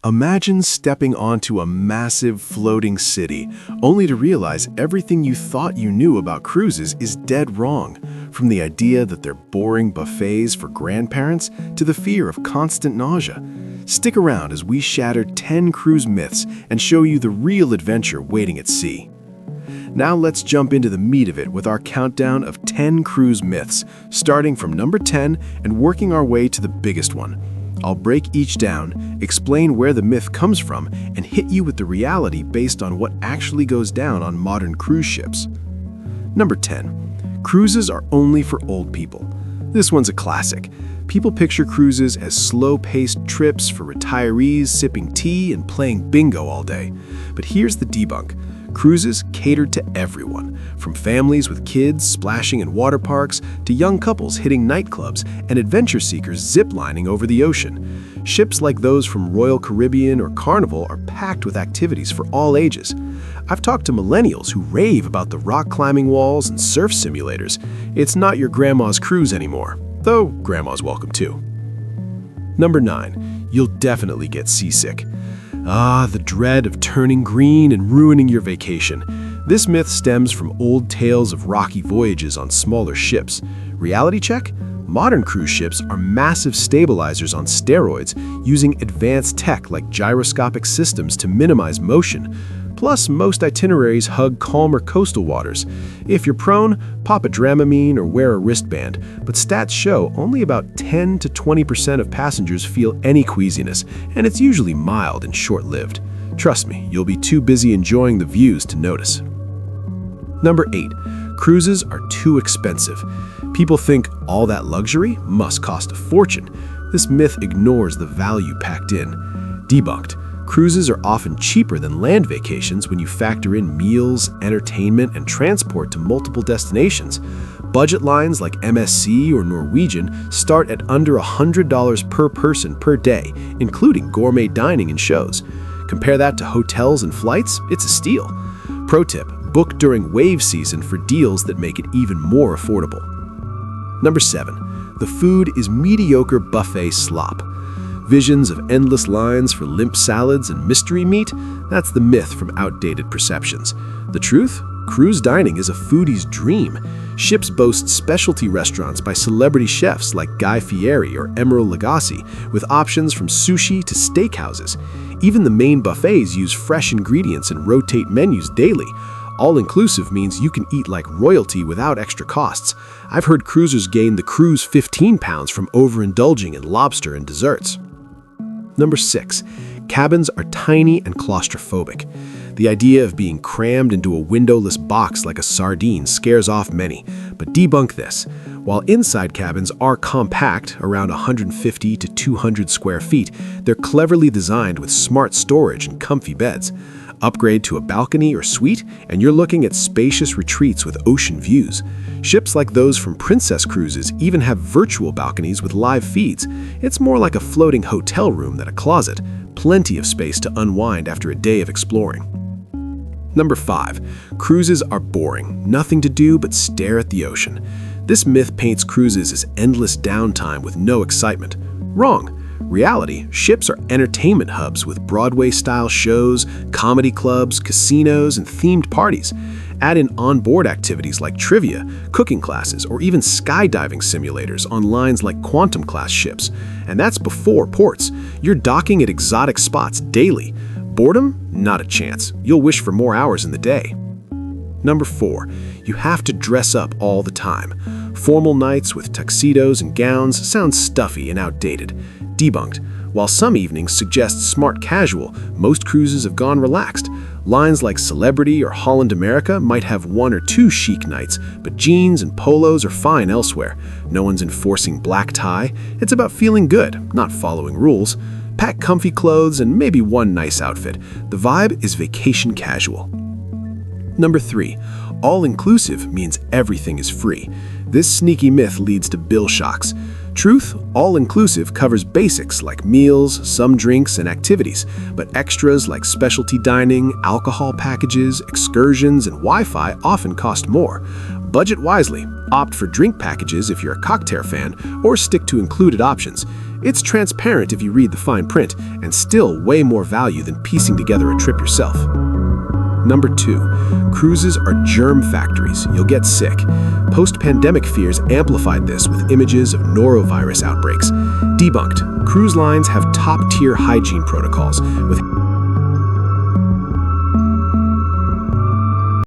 Imagine stepping onto a massive floating city, only to realize everything you thought you knew about cruises is dead wrong. From the idea that they're boring buffets for grandparents to the fear of constant nausea. Stick around as we shatter 10 cruise myths and show you the real adventure waiting at sea. Now let's jump into the meat of it with our countdown of 10 cruise myths, starting from number 10 and working our way to the biggest one. I'll break each down, explain where the myth comes from, and hit you with the reality based on what actually goes down on modern cruise ships. Number 10. Cruises are only for old people. This one's a classic. People picture cruises as slow-paced trips for retirees sipping tea and playing bingo all day. But here's the debunk. Cruises cater to everyone, from families with kids splashing in water parks to young couples hitting nightclubs and adventure seekers ziplining over the ocean. Ships like those from Royal Caribbean or Carnival are packed with activities for all ages. I've talked to millennials who rave about the rock climbing walls and surf simulators. It's not your grandma's cruise anymore, though grandma's welcome too. Number 9. You'll definitely get seasick. The dread of turning green and ruining your vacation. This myth stems from old tales of rocky voyages on smaller ships. Reality check? Modern cruise ships are massive stabilizers on steroids, using advanced tech like gyroscopic systems to minimize motion. Plus, most itineraries hug calmer coastal waters. If you're prone, pop a Dramamine or wear a wristband, but stats show only about 10 to 20% of passengers feel any queasiness, and it's usually mild and short-lived. Trust me, you'll be too busy enjoying the views to notice. Number 8. Cruises are too expensive. People think all that luxury must cost a fortune. This myth ignores the value packed in. Debunked. Cruises are often cheaper than land vacations when you factor in meals, entertainment, and transport to multiple destinations. Budget lines like MSC or Norwegian start at under $100 per person per day, including gourmet dining and shows. Compare that to hotels and flights, it's a steal. Pro tip, book during wave season for deals that make it even more affordable. Number 7. The food is mediocre buffet slop. Visions of endless lines for limp salads and mystery meat? That's the myth from outdated perceptions. The truth? Cruise dining is a foodie's dream. Ships boast specialty restaurants by celebrity chefs like Guy Fieri or Emeril Lagasse, with options from sushi to steakhouses. Even the main buffets use fresh ingredients and rotate menus daily. All-inclusive means you can eat like royalty without extra costs. I've heard cruisers gain the cruise 15 pounds from overindulging in lobster and desserts. Number 6. Cabins are tiny and claustrophobic. The idea of being crammed into a windowless box like a sardine scares off many, but debunk this. While inside cabins are compact, around 150 to 200 square feet, they're cleverly designed with smart storage and comfy beds. Upgrade to a balcony or suite, and you're looking at spacious retreats with ocean views. Ships like those from Princess Cruises even have virtual balconies with live feeds. It's more like a floating hotel room than a closet. Plenty of space to unwind after a day of exploring. Number 5. Cruises are boring. Nothing to do but stare at the ocean. This myth paints cruises as endless downtime with no excitement. Wrong. Reality, ships are entertainment hubs with Broadway-style shows, comedy clubs, casinos, and themed parties. Add in onboard activities like trivia, cooking classes, or even skydiving simulators on lines like Quantum-class ships. And that's before ports. You're docking at exotic spots daily. Boredom? Not a chance. You'll wish for more hours in the day. Number 4. You have to dress up all the time. Formal nights with tuxedos and gowns sound stuffy and outdated. Debunked. While some evenings suggest smart casual, most cruises have gone relaxed. Lines like Celebrity or Holland America might have 1 or 2 chic nights, but jeans and polos are fine elsewhere. No one's enforcing black tie. It's about feeling good, not following rules. Pack comfy clothes and maybe one nice outfit. The vibe is vacation casual. Number 3. All-inclusive means everything is free. This sneaky myth leads to bill shocks. Truth, all-inclusive covers basics like meals, some drinks, and activities, but extras like specialty dining, alcohol packages, excursions, and Wi-Fi often cost more. Budget wisely. Opt for drink packages if you're a cocktail fan, or stick to included options. It's transparent if you read the fine print, and still way more value than piecing together a trip yourself. Number 2, cruises are germ factories. You'll get sick. Post-pandemic fears amplified this with images of norovirus outbreaks. Debunked. Cruise lines have top-tier hygiene protocols with